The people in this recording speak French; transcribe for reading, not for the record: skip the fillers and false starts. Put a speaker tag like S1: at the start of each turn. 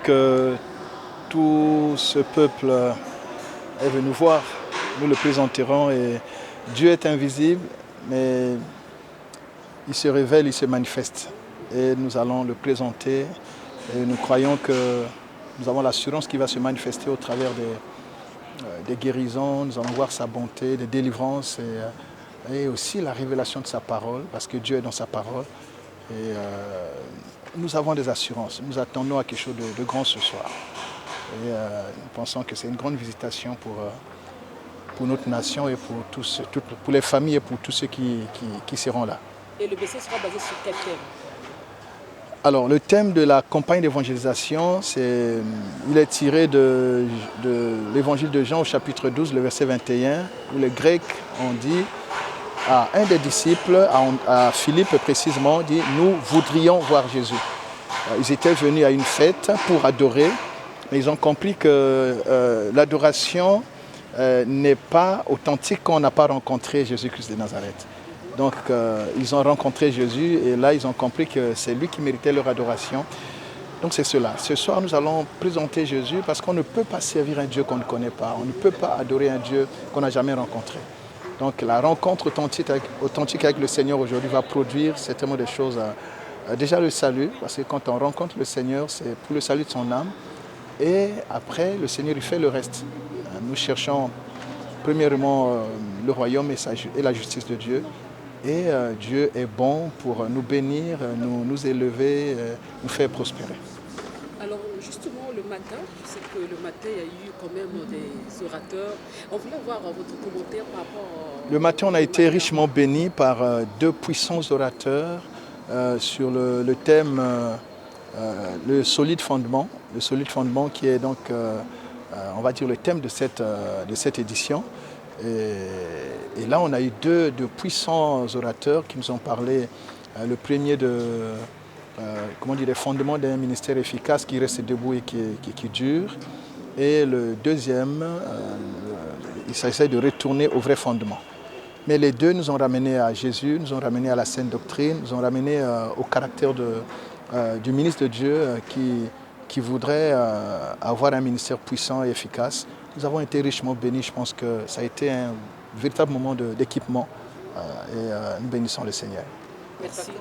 S1: Que tout ce peuple est venu voir, nous le présenterons et Dieu est invisible, mais il se révèle, il se manifeste et nous allons le présenter et nous croyons que nous avons l'assurance qu'il va se manifester au travers des guérisons, nous allons voir sa bonté, des délivrances et aussi la révélation de sa parole, parce que Dieu est dans sa parole. Et nous avons des assurances, nous attendons à quelque chose de grand ce soir. Et nous pensons que c'est une grande visitation pour notre nation et pour les familles et pour tous ceux qui seront là.
S2: Et le BC sera basé sur quel thème?
S1: Alors, le thème de la campagne d'évangélisation, il est tiré de l'évangile de Jean au chapitre 12, le verset 21, où les Grecs ont dit à un des disciples, à Philippe précisément, dit « Nous voudrions voir Jésus ». Ils étaient venus à une fête pour adorer, mais ils ont compris que l'adoration n'est pas authentique quand on n'a pas rencontré Jésus-Christ de Nazareth. Donc ils ont rencontré Jésus et là ils ont compris que c'est lui qui méritait leur adoration. Donc c'est cela. Ce soir nous allons présenter Jésus parce qu'on ne peut pas servir un Dieu qu'on ne connaît pas. On ne peut pas adorer un Dieu qu'on n'a jamais rencontré. Donc la rencontre authentique avec le Seigneur aujourd'hui va produire certainement des choses. Déjà le salut, parce que quand on rencontre le Seigneur, c'est pour le salut de son âme. Et après, le Seigneur il fait le reste. Nous cherchons premièrement le royaume et la justice de Dieu. Et Dieu est bon pour nous bénir, nous élever, nous faire prospérer.
S2: Alors justement le matin, je sais que le matin il y a eu quand même des orateurs. On voulait voir votre commentaire par rapport
S1: Le matin, on a été richement bénis par deux puissants orateurs sur le thème le solide fondement. Le solide fondement qui est donc, on va dire, le thème de cette édition. Et là, on a eu deux puissants orateurs qui nous ont parlé. Le premier des fondements d'un ministère efficace qui reste debout et qui dure. Et le deuxième, il s'agit de retourner au vrai fondement. Mais les deux nous ont ramenés à Jésus, nous ont ramenés à la sainte doctrine, nous ont ramenés au caractère du ministre de Dieu qui voudrait avoir un ministère puissant et efficace. Nous avons été richement bénis. Je pense que ça a été un véritable moment d'équipement et nous bénissons le Seigneur.
S2: Merci.